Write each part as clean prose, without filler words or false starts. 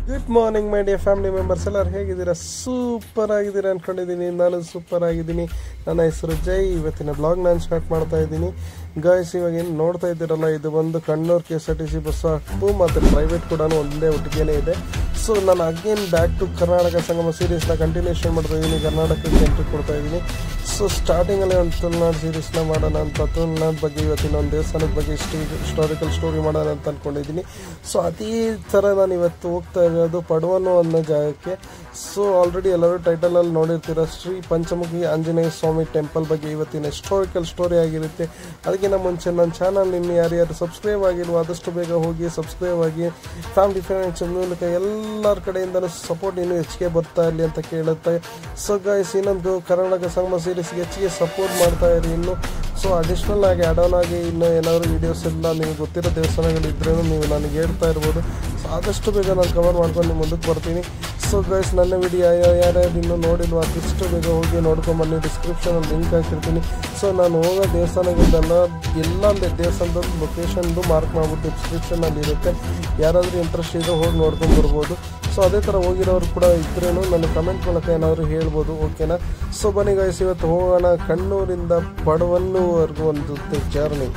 Good morning my dear family members, ಎಲ್ಲರೂ ಹೇಗಿದ್ದೀರಾ? Super ಆಗಿದ್ದೀರಾ ಅಂದ್ಕೊಂಡಿದ್ದೀನಿ. ನಾನು ಸೂಪರ್ ಆಗಿದ್ದೀನಿ. ನನ್ನ ಹೆಸರು ಜೈ. ಇವತ್ತಿನ ಬ್ಲಾಗ್ ನಾನು ಸ್ಟಾರ್ಟ್ ಮಾಡ್ತಾ ಇದ್ದೀನಿ. ಗಾಯ್ಸ್, ಇವಾಗ ಏನು ನೋಡ್ತಾ ಇದ್ದೀರಲ್ಲ, ಇದು ಒಂದು ಕಣ್ಣೂರು KSRTC ಬಸ್ ಹಾಕ್ತು ಮತ್ತು ಪ್ರೈವೇಟ್ ಕೂಡ ಒಂದೇ ಒಟ್ಟಿಗೆನೇ ಇದೆ. ಸೊ ನಾನು again back to Karnataka Sangama ಸೀರೀಸ್ನ ಕಂಟಿನ್ಯೂಷನ್ ಮಾಡ್ತಾ ಇದ್ದೀನಿ. ಕರ್ನಾಟಕಕ್ಕೆ ಎಂಟ್ರಿ ಕೊಡ್ತಾ ಇದ್ದೀನಿ. ಸೊ ಸ್ಟಾರ್ಟಿಂಗಲ್ಲಿ ಒಂದು ತುಳುನಾಡು ಸೀರೀಸ್ನ ಮಾಡೋಣ ಅಂತ, ತುಳುನಾಡು ಬಗ್ಗೆ ಇವತ್ತಿನ ಒಂದು ದೇವಸ್ಥಾನದ ಬಗ್ಗೆ ಹಿಸ್ಟಾರಿಕಲ್ ಸ್ಟೋರಿ ಮಾಡೋಣ ಅಂತ ಅಂದ್ಕೊಂಡಿದ್ದೀನಿ. ಸೊ ಅದೇ ಥರ ನಾನು ಇವತ್ತು ಹೋಗ್ತಾ ಇರೋದು ಪಡುವನು ಅನ್ನೋ ಜಾಗಕ್ಕೆ. ಸೊ ಆಲ್ರೆಡಿ ಎಲ್ಲರೂ ಟೈಟಲಲ್ಲಿ ನೋಡಿರ್ತೀರ, ಶ್ರೀ ಪಂಚಮುಖಿ ಆಂಜನೇಯ ಸ್ವಾಮಿ ಟೆಂಪಲ್ ಬಗ್ಗೆ ಇವತ್ತಿನ ಹಿಸ್ಟಾರಿಕಲ್ ಸ್ಟೋರಿ ಆಗಿರುತ್ತೆ. ಅದಕ್ಕಿಂತ ಮುಂಚೆ ನನ್ನ ಚಾನಲ್ ಇನ್ನು ಯಾರ್ಯಾರು ಸಬ್ಸ್ಕ್ರೈಬ್ ಆಗಿಲ್ವೋ ಆದಷ್ಟು ಬೇಗ ಹೋಗಿ ಸಬ್ಸ್ಕ್ರೈಬ್ ಆಗಿ. ಫ್ಯಾಮಿಲಿ ಫ್ರೆಂಡ್ಸ್ ಮೂಲಕ ಎಲ್ಲರ ಕಡೆಯಿಂದಲೂ ಸಪೋರ್ಟ್ ಇನ್ನೂ ಹೆಚ್ಚಿಗೆ ಬರ್ತಾ ಇರಲಿ ಅಂತ ಕೇಳುತ್ತೆ. ಸೊ ಗೈಸ್, ಇನ್ನೊಂದು ಕರ್ನಾಟಕ ಸಂಗಮ ಸೀರೀಸ್ಗೆ ಹೆಚ್ಚಿಗೆ ಸಪೋರ್ಟ್ ಮಾಡ್ತಾ ಇರಿ ಇನ್ನು. ಸೊ ಅಡಿಷ್ನಲ್ ಆಗಿ ಆನ್ ಆಗಿ ಇನ್ನೂ ಏನಾದರೂ ವೀಡಿಯೋಸ್ ಎಲ್ಲ ನಿಮಗೆ ಗೊತ್ತಿರೋ ದೇವಸ್ಥಾನಗಳಿದ್ರೂ ನೀವು ನನಗೆ ಹೇಳ್ತಾ ಇರ್ಬೋದು. ಸೊ ಆದಷ್ಟು ಬೇಗ ನಾನು ಕವರ್ ಮಾಡ್ಕೊಂಡು ಮುಂದಕ್ಕೆ ಬರ್ತೀನಿ. ಸೊ ಗೈಸ್, ನನ್ನ ವಿಡಿಯೋ ಯಾರ್ಯಾರು ಇನ್ನೂ ನೋಡಿಲ್ವೋ ಅದಷ್ಟು ಬೇಗ ಹೋಗಿ ನೋಡ್ಕೊಂಬನ್ನಿ. ಡಿಸ್ಕ್ರಿಪ್ಷನಲ್ಲಿ ಲಿಂಕ್ ಹಾಕಿರ್ತೀನಿ. ಸೊ ನಾನು ಹೋಗೋ ದೇವಸ್ಥಾನಗಳನ್ನೆಲ್ಲ ಎಲ್ಲಂದೇ ದೇವಸ್ಥಾನದ ಲೊಕೇಶನ್ದು ಮಾರ್ಕ್ ಮಾಡಿಬಿಟ್ಟು ಡಿಸ್ಕ್ರಿಪ್ಷನಲ್ಲಿ ಇರುತ್ತೆ. ಯಾರಾದರೂ ಇಂಟ್ರೆಸ್ಟ್ ಇದೆ ಹೋಗಿ ನೋಡ್ಕೊಂಡ್ಬರ್ಬೋದು. ಸೊ ಅದೇ ಥರ ಹೋಗಿರೋರು ಕೂಡ ಇದ್ರೂ ನನ್ನ ಕಮೆಂಟ್ ಮೂಲಕ ಏನಾದರೂ ಹೇಳ್ಬೋದು, ಓಕೆನಾ? ಸೊ ಬನ್ನಿ ಗೈಸ್, ಇವತ್ತು ಹೋಗೋಣ ಕಣ್ಣೂರಿಂದ ಪಡುವನ್ನೂವರೆಗೂ ಒಂದು ಜರ್ನಿ.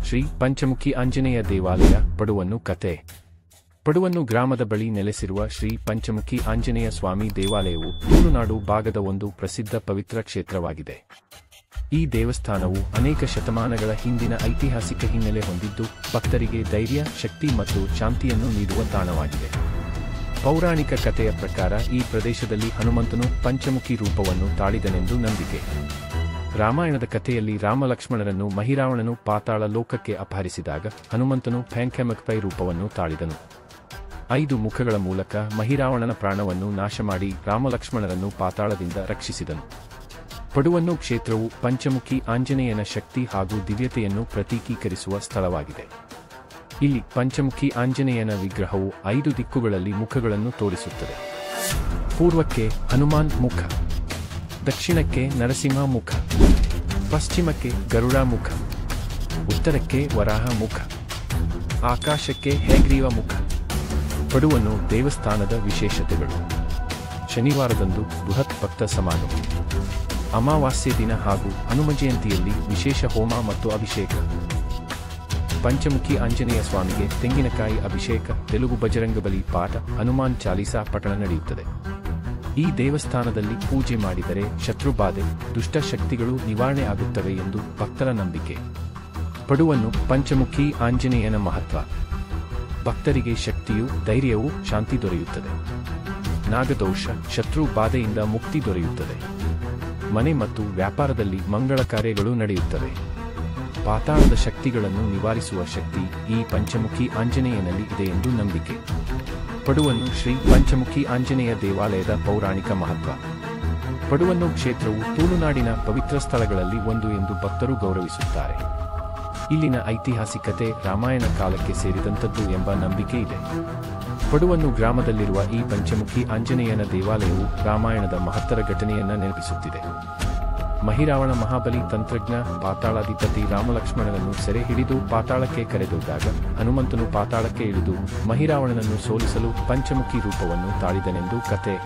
ಶ್ರೀ ಪಂಚಮುಖಿ ಆಂಜನೇಯ ದೇವಾಲಯ, ಪಡುವನ್ನು ಕತೆ. ಪಡುವನ್ನು ಗ್ರಾಮದ ಬಳಿ ನೆಲೆಸಿರುವ ಶ್ರೀ ಪಂಚಮುಖಿ ಆಂಜನೇಯ ಸ್ವಾಮಿ ದೇವಾಲಯವು ತುಳುನಾಡು ಭಾಗದ ಒಂದು ಪ್ರಸಿದ್ಧ ಪವಿತ್ರ ಕ್ಷೇತ್ರವಾಗಿದೆ. ಈ ದೇವಸ್ಥಾನವು ಅನೇಕ ಶತಮಾನಗಳ ಹಿಂದಿನ ಐತಿಹಾಸಿಕ ಹಿನ್ನೆಲೆ ಹೊಂದಿದ್ದು, ಭಕ್ತರಿಗೆ ಧೈರ್ಯ, ಶಕ್ತಿ ಮತ್ತು ಶಾಂತಿಯನ್ನು ನೀಡುವ ತಾಣವಾಗಿದೆ. ಪೌರಾಣಿಕ ಕಥೆಯ ಪ್ರಕಾರ ಈ ಪ್ರದೇಶದಲ್ಲಿ ಹನುಮಂತನು ಪಂಚಮುಖಿ ರೂಪವನ್ನು ತಾಳಿದನೆಂದು ನಂಬಿಕೆ. ರಾಮಾಯಣದ ಕಥೆಯಲ್ಲಿ ರಾಮಲಕ್ಷ್ಮಣರನ್ನು ಮಹಿರಾವಣನು ಪಾತಾಳ ಲೋಕಕ್ಕೆ ಅಪಹರಿಸಿದಾಗ ಹನುಮಂತನು ಪಂಚಮುಖಿ ರೂಪವನ್ನು ತಾಳಿದನು. 5 ಮುಖಗಳ ಮೂಲಕ ಮಹಿರಾವಣನ ಪ್ರಾಣವನ್ನು ನಾಶ ಮಾಡಿ ರಾಮಲಕ್ಷ್ಮಣರನ್ನು ಪಾತಾಳದಿಂದ ರಕ್ಷಿಸಿದನು. ಪಡುವನ್ನು ಕ್ಷೇತ್ರವು ಪಂಚಮುಖಿ ಆಂಜನೇಯನ ಶಕ್ತಿ ಹಾಗೂ ದಿವ್ಯತೆಯನ್ನು ಪ್ರತೀಕೀಕರಿಸುವ ಸ್ಥಳವಾಗಿದೆ. ಇಲ್ಲಿ ಪಂಚಮುಖಿ ಆಂಜನೇಯನ ವಿಗ್ರಹವು 5 ದಿಕ್ಕುಗಳಲ್ಲಿ ಮುಖಗಳನ್ನು ತೋರಿಸುತ್ತದೆ. ಪೂರ್ವಕ್ಕೆ ಹನುಮಾನ್ ಮುಖ, ದಕ್ಷಿಣಕ್ಕೆ ನರಸಿಂಹ ಮುಖ, ಪಶ್ಚಿಮಕ್ಕೆ ಗರುಡ ಮುಖ, ಉತ್ತರಕ್ಕೆ ವರಾಹ ಮುಖ, ಆಕಾಶಕ್ಕೆ ಹಯಗ್ರೀವ ಮುಖ. ಪಡುವನ್ನು ದೇವಸ್ಥಾನದ ವಿಶೇಷತೆಗಳು: ಶನಿವಾರದಂದು ಬೃಹತ್ ಭಕ್ತ ಸಮಾಗಮ, ಅಮಾವಾಸ್ಯೆ ದಿನ ಹಾಗೂ ಹನುಮ ಜಯಂತಿಯಲ್ಲಿ ವಿಶೇಷ ಹೋಮ ಮತ್ತು ಅಭಿಷೇಕ, ಪಂಚಮುಖಿ ಆಂಜನೇಯ ಸ್ವಾಮಿಗೆ ತೆಂಗಿನಕಾಯಿ ಅಭಿಷೇಕ, ತೆಲುಗು ಬಜರಂಗಬಲಿ ಪಾಠ, ಹನುಮಾನ್ ಚಾಲೀಸಾ ಪಠಣ ನಡೆಯುತ್ತದೆ. ಈ ದೇವಸ್ಥಾನದಲ್ಲಿ ಪೂಜೆ ಮಾಡಿದರೆ ಶತ್ರುಬಾಧೆ, ದುಷ್ಟಶಕ್ತಿಗಳು ನಿವಾರಣೆ ಆಗುತ್ತವೆ ಎಂದು ಭಕ್ತರ ನಂಬಿಕೆ. ಪಡುವನ್ನು ಪಂಚಮುಖಿ ಆಂಜನೇಯನ ಮಹತ್ವ: ಭಕ್ತರಿಗೆ ಶಕ್ತಿಯೂ ಧೈರ್ಯವೂ ಶಾಂತಿ ದೊರೆಯುತ್ತದೆ. ನಾಗದೋಷ, ಶತ್ರು ಬಾಧೆಯಿಂದ ಮುಕ್ತಿ ದೊರೆಯುತ್ತದೆ. ಮನೆ ಮತ್ತು ವ್ಯಾಪಾರದಲ್ಲಿ ಮಂಗಳ ಕಾರ್ಯಗಳು ನಡೆಯುತ್ತವೆ. ಪಾತಾಳದ ಶಕ್ತಿಗಳನ್ನು ನಿವಾರಿಸುವ ಶಕ್ತಿ ಈ ಪಂಚಮುಖಿ ಆಂಜನೇಯನಲ್ಲಿ ಇದೆ ಎಂದು ನಂಬಿಕೆ. ಪಡುವನ್ನು ಶ್ರೀ ಪಂಚಮುಖಿ ಆಂಜನೇಯ ದೇವಾಲಯದ ಪೌರಾಣಿಕ ಮಹತ್ವ: ಪಡುವನ್ನು ಕ್ಷೇತ್ರವು ತುಳುನಾಡಿನ ಪವಿತ್ರ ಸ್ಥಳಗಳಲ್ಲಿ ಒಂದು ಎಂದು ಭಕ್ತರು ಗೌರವಿಸುತ್ತಾರೆ. ಇಲ್ಲಿನ ಐತಿಹಾಸಿಕತೆ ರಾಮಾಯಣ ಕಾಲಕ್ಕೆ ಸೇರಿದಂಥದ್ದು ಎಂಬ ನಂಬಿಕೆ ಇದೆ. ಪಡುವನ್ನು ಗ್ರಾಮದಲ್ಲಿರುವ ಈ ಪಂಚಮುಖಿ ಆಂಜನೇಯನ ದೇವಾಲಯವು ರಾಮಾಯಣದ ಮಹತ್ತರ ಘಟನೆಯನ್ನ ನೆನಪಿಸುತ್ತಿದೆ. ಮಹಿರಾವಣ ಮಹಾಬಲಿ ತಂತ್ರಜ್ಞ ಪಾತಾಳಾಧಿಪತಿ ರಾಮಲಕ್ಷ್ಮಣನನ್ನು ಸೆರೆ ಹಿಡಿದು ಪಾತಾಳಕ್ಕೆ ಕರೆದೊಯ್ದಾಗ ಹನುಮಂತನು ಪಾತಾಳಕ್ಕೆ ಇಳಿದು ಮಹಿರಾವಣನನ್ನು ಸೋಲಿಸಲು ಪಂಚಮುಖಿ ರೂಪವನ್ನು ತಾಳಿದನೆಂದು ಕತೆ.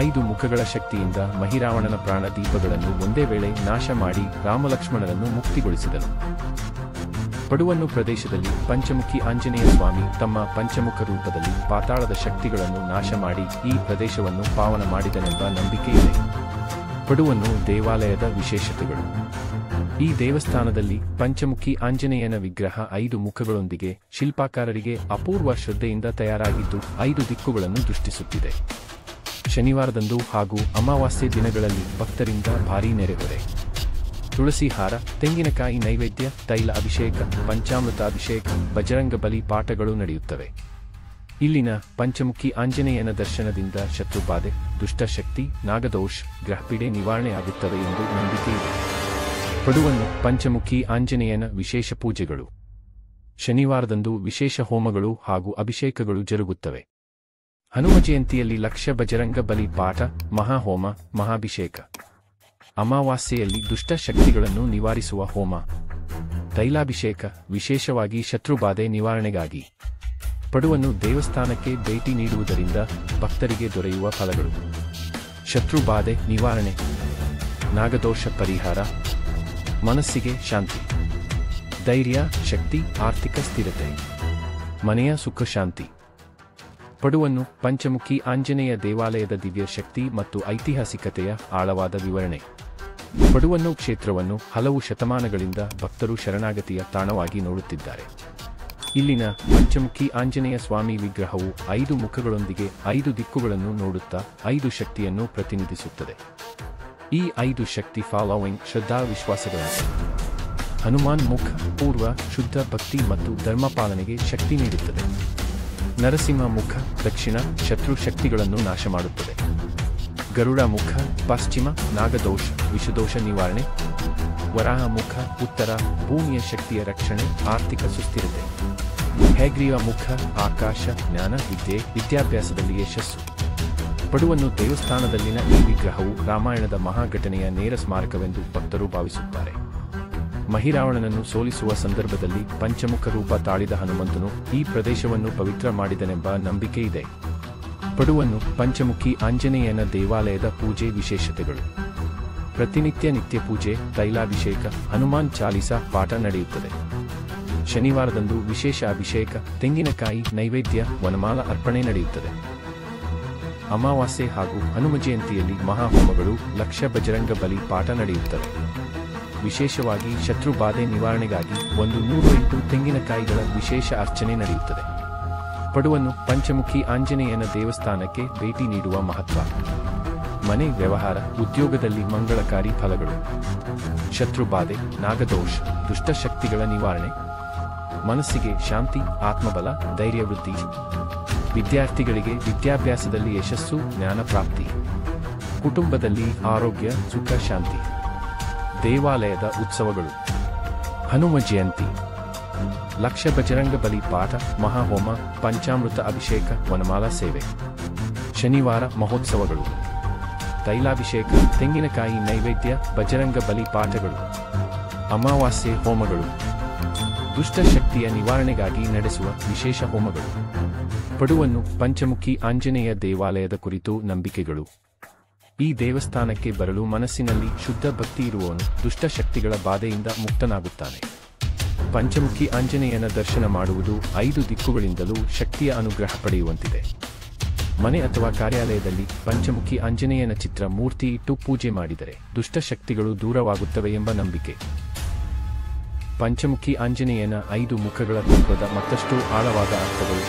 5 ಮುಖಗಳ ಶಕ್ತಿಯಿಂದ ಮಹಿರಾವಣನ ಪ್ರಾಣ ದೀಪಗಳನ್ನು ಒಂದೇ ವೇಳೆ ನಾಶ ಮಾಡಿ ರಾಮಲಕ್ಷ್ಮಣರನ್ನು ಮುಕ್ತಿಗೊಳಿಸಿದನು. ಪಡುವನ್ನು ಪ್ರದೇಶದಲ್ಲಿ ಪಂಚಮುಖಿ ಆಂಜನೇಯ ಸ್ವಾಮಿ ತಮ್ಮ ಪಂಚಮುಖ ರೂಪದಲ್ಲಿ ಪಾತಾಳದ ಶಕ್ತಿಗಳನ್ನು ನಾಶ ಮಾಡಿ ಈ ಪ್ರದೇಶವನ್ನು ಪಾವನ ಮಾಡಿದನೆಂಬ ನಂಬಿಕೆ ಇದೆ. ಪಡುವನ್ನು ದೇವಾಲಯದ ವಿಶೇಷತೆಗಳು: ಈ ದೇವಸ್ಥಾನದಲ್ಲಿ ಪಂಚಮುಖಿ ಆಂಜನೇಯನ ವಿಗ್ರಹ 5 ಮುಖಗಳೊಂದಿಗೆ ಶಿಲ್ಪಾಕಾರರಿಗೆ ಅಪೂರ್ವ ಶ್ರದ್ಧೆಯಿಂದ ತಯಾರಾಗಿದ್ದು 5 ದಿಕ್ಕುಗಳನ್ನು ದೃಷ್ಟಿಸುತ್ತಿದೆ. ಶನಿವಾರದಂದು ಹಾಗೂ ಅಮಾವಾಸ್ಯೆ ದಿನಗಳಲ್ಲಿ ಭಕ್ತರಿಂದ ಭಾರೀ ನೆರೆಹೊರೆ. ತುಳಸಿ ಹಾರ, ತೆಂಗಿನಕಾಯಿ ನೈವೇದ್ಯ, ತೈಲ ಅಭಿಷೇಕ, ಪಂಚಾಮೃತ ಅಭಿಷೇಕ, ಬಜರಂಗಬಲಿ ಪಾಠಗಳು ನಡೆಯುತ್ತವೆ. ಇಲ್ಲಿನ ಪಂಚಮುಖಿ ಆಂಜನೇಯನ ದರ್ಶನದಿಂದ ಶತ್ರುಬಾಧೆ, ದುಷ್ಟಶಕ್ತಿ, ನಾಗದೋಷ್, ಗ್ರಹಪೀಡೆ ನಿವಾರಣೆ ಆಗುತ್ತವೆ ಎಂದು ನಂಬಿಕೆ ಇದೆ. ಪಡುವನ್ನು ಪಂಚಮುಖಿ ಆಂಜನೇಯನ ವಿಶೇಷ ಪೂಜೆಗಳು. ಶನಿವಾರದಂದು ವಿಶೇಷ ಹೋಮಗಳು ಹಾಗೂ ಅಭಿಷೇಕಗಳು ಜರುಗುತ್ತವೆ. ಹನುಮ ಜಯಂತಿಯಲ್ಲಿ ಲಕ್ಷ ಬಜರಂಗ ಬಲಿ ಪಾಠ, ಮಹಾಹೋಮ, ಮಹಾಭಿಷೇಕ. ಅಮಾವಾಸ್ಯೆಯಲ್ಲಿ ದುಷ್ಟ ಶಕ್ತಿಗಳನ್ನು ನಿವಾರಿಸುವ ಹೋಮ. ತೈಲಾಭಿಷೇಕ, ವಿಶೇಷವಾಗಿ ಶತ್ರುಬಾಧೆ ನಿವಾರಣೆಗಾಗಿ. ಪಡುವನ್ನು ದೇವಸ್ಥಾನಕ್ಕೆ ಭೇಟಿ ನೀಡುವುದರಿಂದ ಭಕ್ತರಿಗೆ ದೊರೆಯುವ ಫಲಗಳು: ಶತ್ರುಬಾಧೆ ನಿವಾರಣೆ, ನಾಗದೋಷ ಪರಿಹಾರ, ಮನಸ್ಸಿಗೆ ಶಾಂತಿ, ಧೈರ್ಯ, ಶಕ್ತಿ, ಆರ್ಥಿಕ ಸ್ಥಿರತೆ, ಮನೆಯ ಸುಖ ಶಾಂತಿ. ಪಡುವನ್ನು ಪಂಚಮುಖಿ ಆಂಜನೇಯ ದೇವಾಲಯದ ದಿವ್ಯ ಶಕ್ತಿ ಮತ್ತು ಐತಿಹಾಸಿಕತೆಯ ಆಳವಾದ ವಿವರಣೆ. ಪಡುವನ್ನು ಕ್ಷೇತ್ರವನ್ನು ಹಲವು ಶತಮಾನಗಳಿಂದ ಭಕ್ತರು ಶರಣಾಗತಿಯ ತಾಣವಾಗಿ ನೋಡುತ್ತಿದ್ದಾರೆ. ಇಲ್ಲಿನ ಪಂಚಮುಖಿ ಆಂಜನೇಯ ಸ್ವಾಮಿ ವಿಗ್ರಹವು 5 ಮುಖಗಳೊಂದಿಗೆ 5 ದಿಕ್ಕುಗಳನ್ನು ನೋಡುತ್ತಾ 5 ಶಕ್ತಿಯನ್ನು ಪ್ರತಿನಿಧಿಸುತ್ತದೆ. ಈ 5 ಶಕ್ತಿ ಫಾಲೋವಿಂಗ್ ಶ್ರದ್ಧಾ ವಿಶ್ವಾಸಗಳಂತೆ: ಹನುಮಾನ್ ಮುಖ ಪೂರ್ವ, ಶುದ್ಧ ಭಕ್ತಿ ಮತ್ತು ಧರ್ಮಪಾಲನೆಗೆ ಶಕ್ತಿ ನೀಡುತ್ತದೆ. ನರಸಿಂಹ ಮುಖ ದಕ್ಷಿಣ, ಶತ್ರು ಶಕ್ತಿಗಳನ್ನು ನಾಶ ಮಾಡುತ್ತದೆ. ಗರುಡ ಮುಖ ಪಶ್ಚಿಮ, ನಾಗದೋಷ, ವಿಷದೋಷ ನಿವಾರಣೆ. ವರಾಹ ಮುಖ ಉತ್ತರ, ಭೂಮಿಯ ಶಕ್ತಿಯ ರಕ್ಷಣೆ, ಆರ್ಥಿಕ ಸುಸ್ಥಿರತೆ. ಹಯಗ್ರೀವ ಮುಖ ಆಕಾಶ, ಜ್ಞಾನ, ವಿದ್ಯೆ, ವಿದ್ಯಾಭ್ಯಾಸದಲ್ಲಿ ಯಶಸ್ಸು. ಪಡುವನ್ನು ದೇವಸ್ಥಾನದಲ್ಲಿನ ಈ ವಿಗ್ರಹವು ರಾಮಾಯಣದ ಮಹಾಘಟನೆಯ ನೇರ ಸ್ಮಾರಕವೆಂದು ಭಕ್ತರು ಭಾವಿಸುತ್ತಾರೆ. ಮಹಿರಾವಣನನ್ನು ಸೋಲಿಸುವ ಸಂದರ್ಭದಲ್ಲಿ ಪಂಚಮುಖ ರೂಪ ತಾಳಿದ ಹನುಮಂತನು ಈ ಪ್ರದೇಶವನ್ನು ಪವಿತ್ರ ಮಾಡಿದನೆಂಬ ನಂಬಿಕೆ ಇದೆ. ಪಡುವನ್ನು ಪಂಚಮುಖಿ ಆಂಜನೇಯನ ದೇವಾಲಯದ ಪೂಜೆ ವಿಶೇಷತೆಗಳು: ಪ್ರತಿನಿತ್ಯ ನಿತ್ಯ ಪೂಜೆ, ತೈಲಾಭಿಷೇಕ, ಹನುಮಾನ್ ಚಾಲೀಸಾ ಪಾಠ ನಡೆಯುತ್ತದೆ. ಶನಿವಾರದಂದು ವಿಶೇಷ ಅಭಿಷೇಕ, ತೆಂಗಿನಕಾಯಿ ನೈವೇದ್ಯ, ವನಮಾಲ ಅರ್ಪಣೆ ನಡೆಯುತ್ತದೆ. ಅಮಾವಾಸ್ಯೆ ಹಾಗೂ ಹನುಮ ಜಯಂತಿಯಲ್ಲಿ ಮಹಾಹೋಮಗಳು, ಲಕ್ಷ ಬಜರಂಗ ಬಲಿ ಪಾಠ ನಡೆಯುತ್ತವೆ. ವಿಶೇಷವಾಗಿ ಶತ್ರುಬಾಧೆ ನಿವಾರಣೆಗಾಗಿ 108 ತೆಂಗಿನಕಾಯಿಗಳ ವಿಶೇಷ ಅರ್ಚನೆ ನಡೆಯುತ್ತದೆ. ಪಡುವನ್ನು ಪಂಚಮುಖಿ ಆಂಜನೇಯನ ದೇವಸ್ಥಾನಕ್ಕೆ ಭೇಟಿ ನೀಡುವ ಮಹತ್ವ: ಮನೆ, ವ್ಯವಹಾರ, ಉದ್ಯೋಗದಲ್ಲಿ ಮಂಗಳಕಾರಿ ಫಲಗಳು. ಶತ್ರುಬಾಧೆ, ನಾಗದೋಷ, ದುಷ್ಟಶಕ್ತಿಗಳ ನಿವಾರಣೆ. ಮನಸ್ಸಿಗೆ ಶಾಂತಿ, ಆತ್ಮಬಲ, ಧೈರ್ಯ ವೃದ್ಧಿ. ವಿದ್ಯಾರ್ಥಿಗಳಿಗೆ ವಿದ್ಯಾಭ್ಯಾಸದಲ್ಲಿ ಯಶಸ್ಸು, ಜ್ಞಾನ ಪ್ರಾಪ್ತಿ. ಕುಟುಂಬದಲ್ಲಿ ಆರೋಗ್ಯ, ಸುಖ, ಶಾಂತಿ. ದೇವಾಲಯದ ಉತ್ಸವಗಳು: ಹನುಮ ಜಯಂತಿ, ಲಕ್ಷ ಬಜರಂಗ ಬಲಿ ಪಾಠ, ಮಹಾಹೋಮ, ಪಂಚಾಮೃತ ಅಭಿಷೇಕ, ವನಮಾಲಾ ಸೇವೆ. ಶನಿವಾರ ಮಹೋತ್ಸವಗಳು: ತೈಲಾಭಿಷೇಕ, ತೆಂಗಿನಕಾಯಿ ನೈವೇದ್ಯ, ಬಜರಂಗ ಬಲಿ ಪಾಠಗಳು. ಅಮಾವಾಸ್ಯೆ ಹೋಮಗಳು, ದುಷ್ಟಶಕ್ತಿಯ ನಿವಾರಣೆಗಾಗಿ ನಡೆಸುವ ವಿಶೇಷ ಹೋಮಗಳು. ಪಡುವನ್ನು ಪಂಚಮುಖಿ ಆಂಜನೇಯ ದೇವಾಲಯದ ಕುರಿತು ನಂಬಿಕೆಗಳು: ಈ ದೇವಸ್ಥಾನಕ್ಕೆ ಬರಲು ಮನಸ್ಸಿನಲ್ಲಿ ಶುದ್ಧ ಭಕ್ತಿ ಇರುವವನು ದುಷ್ಟಶಕ್ತಿಗಳ ಬಾಧೆಯಿಂದ ಮುಕ್ತನಾಗುತ್ತಾನೆ. ಪಂಚಮುಖಿ ಆಂಜನೇಯನ ದರ್ಶನ ಮಾಡುವುದು 5 ದಿಕ್ಕುಗಳಿಂದಲೂ ಶಕ್ತಿಯ ಅನುಗ್ರಹ ಪಡೆಯುವಂತಿದೆ. ಮನೆ ಅಥವಾ ಕಾರ್ಯಾಲಯದಲ್ಲಿ ಪಂಚಮುಖಿ ಆಂಜನೇಯನ ಚಿತ್ರ ಮೂರ್ತಿ ಇಟ್ಟು ಪೂಜೆ ಮಾಡಿದರೆ ದುಷ್ಟಶಕ್ತಿಗಳು ದೂರವಾಗುತ್ತವೆ ಎಂಬ ನಂಬಿಕೆ. ಪಂಚಮುಖಿ ಆಂಜನೇಯನ 5 ಮುಖಗಳ ತತ್ವದ ಮತ್ತಷ್ಟು ಆಳವಾದ ಅರ್ಥಗಳು: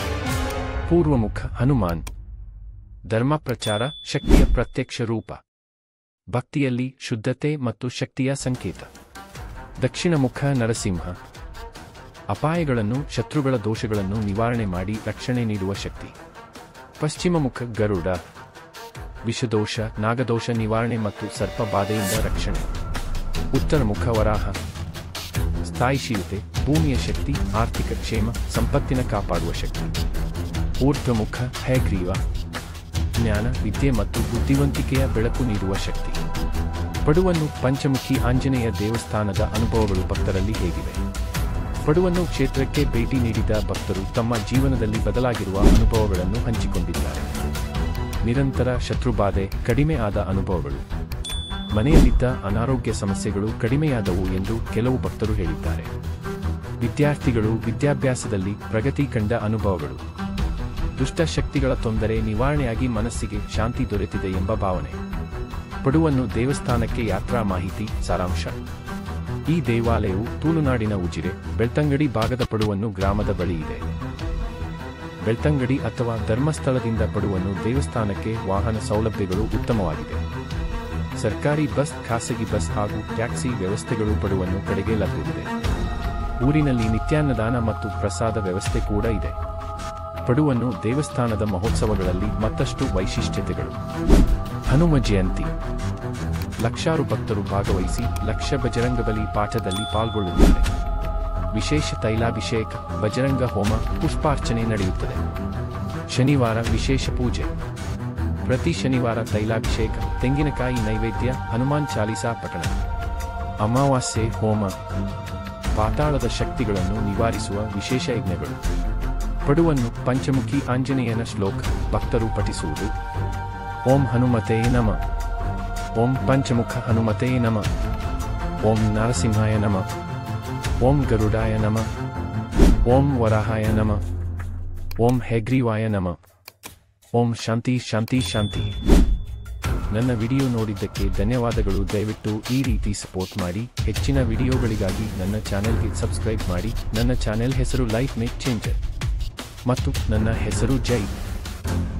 ಪೂರ್ವಮುಖ ಹನುಮಾನ್, ಧರ್ಮ ಪ್ರಚಾರ, ಶಕ್ತಿಯ ಪ್ರತ್ಯಕ್ಷ ರೂಪ. ಭಕ್ತಿಯಲ್ಲಿ ಶುದ್ಧತೆ ಮತ್ತು ಶಕ್ತಿಯ ಸಂಕೇತ. ದಕ್ಷಿಣ ಮುಖ ನರಸಿಂಹ, ಅಪಾಯಗಳನ್ನು, ಶತ್ರುಗಳ ದೋಷಗಳನ್ನು ನಿವಾರಣೆ ಮಾಡಿ ರಕ್ಷಣೆ ನೀಡುವ ಶಕ್ತಿ. ಪಶ್ಚಿಮ ಮುಖ ಗರುಡ, ವಿಷದೋಷ, ನಾಗದೋಷ ನಿವಾರಣೆ ಮತ್ತು ಸರ್ಪ ಬಾಧೆಯಿಂದ ರಕ್ಷಣೆ. ಉತ್ತರ ಮುಖ ವರಾಹ, ಸ್ಥಾಯಿಶೀಲತೆ, ಭೂಮಿಯ ಶಕ್ತಿ, ಆರ್ಥಿಕ ಕ್ಷೇಮ, ಸಂಪತ್ತಿನ ಕಾಪಾಡುವ ಶಕ್ತಿ. ಊರ್ಧ್ವಮುಖ ಹಯಗ್ರೀವ, ಜ್ಞಾನ, ವಿದ್ಯೆ ಮತ್ತು ಬುದ್ಧಿವಂತಿಕೆಯ ಬೆಳಕು ನೀಡುವ ಶಕ್ತಿ. ಪಡುವನ್ನು ಪಂಚಮುಖಿ ಆಂಜನೇಯ ದೇವಸ್ಥಾನದ ಅನುಭವಗಳು ಭಕ್ತರಲ್ಲಿ ಹೇಗಿವೆ? ಪಡುವನ್ನು ಕ್ಷೇತ್ರಕ್ಕೆ ಭೇಟಿ ನೀಡಿದ ಭಕ್ತರು ತಮ್ಮ ಜೀವನದಲ್ಲಿ ಬದಲಾಗಿರುವ ಅನುಭವಗಳನ್ನು ಹಂಚಿಕೊಂಡಿದ್ದಾರೆ. ನಿರಂತರ ಶತ್ರುಬಾಧೆ ಕಡಿಮೆ ಆದ ಅನುಭವಗಳು. ಮನೆಯಲ್ಲಿದ್ದ ಅನಾರೋಗ್ಯ ಸಮಸ್ಯೆಗಳು ಕಡಿಮೆಯಾದವು ಎಂದು ಕೆಲವು ಭಕ್ತರು ಹೇಳಿದ್ದಾರೆ. ವಿದ್ಯಾರ್ಥಿಗಳು ವಿದ್ಯಾಭ್ಯಾಸದಲ್ಲಿ ಪ್ರಗತಿ ಕಂಡ ಅನುಭವಗಳು. ದುಷ್ಟಶಕ್ತಿಗಳ ತೊಂದರೆ ನಿವಾರಣೆಯಾಗಿ ಮನಸ್ಸಿಗೆ ಶಾಂತಿ ದೊರೆತಿದೆ ಎಂಬ ಭಾವನೆ. ಪಡುವನ್ನು ದೇವಸ್ಥಾನಕ್ಕೆ ಯಾತ್ರಾ ಮಾಹಿತಿ ಸಾರಾಂಶ: ಈ ದೇವಾಲಯವು ತುಳುನಾಡಿನ ಉಜಿರೆ, ಬೆಳ್ತಂಗಡಿ ಭಾಗದ ಪಡುವನ್ನು ಗ್ರಾಮದ ಬಳಿ ಇದೆ. ಬೆಳ್ತಂಗಡಿ ಅಥವಾ ಧರ್ಮಸ್ಥಳದಿಂದ ಪಡುವನ್ನು ದೇವಸ್ಥಾನಕ್ಕೆ ವಾಹನ ಸೌಲಭ್ಯಗಳು ಉತ್ತಮವಾಗಿದೆ. ಸರ್ಕಾರಿ ಬಸ್, ಖಾಸಗಿ ಬಸ್ ಹಾಗೂ ಟ್ಯಾಕ್ಸಿ ವ್ಯವಸ್ಥೆಗಳು ಪಡುವನ್ನು ಕಡೆಗೆ ಲಭ್ಯವಿದೆ. ಊರಿನಲ್ಲಿ ನಿತ್ಯಾನ್ನದಾನ ಮತ್ತು ಪ್ರಸಾದ ವ್ಯವಸ್ಥೆ ಕೂಡ ಇದೆ. ಪಡುವನ್ನು ದೇವಸ್ಥಾನದ ಮಹೋತ್ಸವಗಳಲ್ಲಿ ಮತ್ತಷ್ಟು ವೈಶಿಷ್ಟ್ಯತೆಗಳು: ಹನುಮ ಜಯಂತಿ, ಲಕ್ಷಾರು ಭಕ್ತರು ಭಾಗವಹಿಸಿ ಲಕ್ಷ ಬಜರಂಗಬಲಿ ಪಾಠದಲ್ಲಿ ಪಾಲ್ಗೊಳ್ಳುತ್ತಾರೆ. ವಿಶೇಷ ತೈಲಾಭಿಷೇಕ, ಬಜರಂಗ ಹೋಮ, ಪುಷ್ಪಾರ್ಚನೆ ನಡೆಯುತ್ತದೆ. ಶನಿವಾರ ವಿಶೇಷ ಪೂಜೆ. ಪ್ರತಿ ಶನಿವಾರ ತೈಲಾಭಿಷೇಕ, ತೆಂಗಿನಕಾಯಿ ನೈವೇದ್ಯ, ಹನುಮಾನ್ ಚಾಲೀಸಾ ಪಠಣ. ಅಮಾವಾಸ್ಯೆ ಹೋಮ, ಪಾತಾಳದ ಶಕ್ತಿಗಳನ್ನು ನಿವಾರಿಸುವ ವಿಶೇಷ ಯಜ್ಞಗಳು. ಪಡುವನ್ನು ಪಂಚಮುಖಿ ಆಂಜನೇಯನ ಶ್ಲೋಕ ಭಕ್ತರು ಪಠಿಸುವುದು. ಓಂ ಹನುಮತೇ ನಮಃ, ಓಂ ಪಂಚಮುಖ ಹನುಮತೇ ನಮಃ, ಓಂ ನರಸಿಂಹಾಯ ನಮಃ, ಓಂ ಗರುಡಾಯ ನಮಃ, ಓಂ ವರಾಹಾಯ ನಮಃ, ಓಂ ಹೆಗ್ರೀವಾಯ ನಮಃ, ಓಂ ಶಾಂತಿ ಶಾಂತಿ ಶಾಂತಿ. ನನ್ನ ವಿಡಿಯೋ ನೋಡಿದ್ದಕ್ಕೆ ಧನ್ಯವಾದಗಳು. ದಯವಿಟ್ಟು ಈ ರೀತಿ ಸಪೋರ್ಟ್ ಮಾಡಿ. ಹೆಚ್ಚಿನ ವಿಡಿಯೋಗಳಿಗಾಗಿ ನನ್ನ ಚಾನೆಲ್ಗೆ ಸಬ್ಸ್ಕ್ರೈಬ್ ಮಾಡಿ. ನನ್ನ ಚಾನೆಲ್ ಹೆಸರು ಲೈಫ್ ಮೇಕ್ ಚೇಂಜರ್ ಮತ್ತು ನನ್ನ ಹೆಸರು ಜೈ.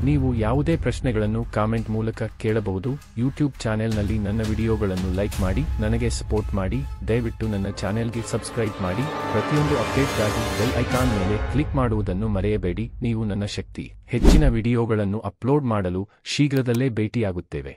ನೀವು ಯಾವುದೇ ಪ್ರಶ್ನೆಗಳನ್ನು ಕಾಮೆಂಟ್ ಮೂಲಕ ಕೇಳಬಹುದು. ಯೂಟ್ಯೂಬ್ ಚಾನೆಲ್ನಲ್ಲಿ ನನ್ನ ವಿಡಿಯೋಗಳನ್ನು ಲೈಕ್ ಮಾಡಿ, ನನಗೆ ಸಪೋರ್ಟ್ ಮಾಡಿ. ದಯವಿಟ್ಟು ನನ್ನ ಚಾನೆಲ್ಗೆ ಸಬ್ಸ್ಕ್ರೈಬ್ ಮಾಡಿ. ಪ್ರತಿಯೊಂದು ಅಪ್ಡೇಟ್ಗಾಗಿ ಬೆಲ್ ಐಕಾನ್ ಮೇಲೆ ಕ್ಲಿಕ್ ಮಾಡುವುದನ್ನು ಮರೆಯಬೇಡಿ. ನೀವು ನನ್ನ ಶಕ್ತಿ. ಹೆಚ್ಚಿನ ವಿಡಿಯೋಗಳನ್ನು ಅಪ್ಲೋಡ್ ಮಾಡಲು ಶೀಘ್ರದಲ್ಲೇ ಭೇಟಿಯಾಗುತ್ತೇವೆ.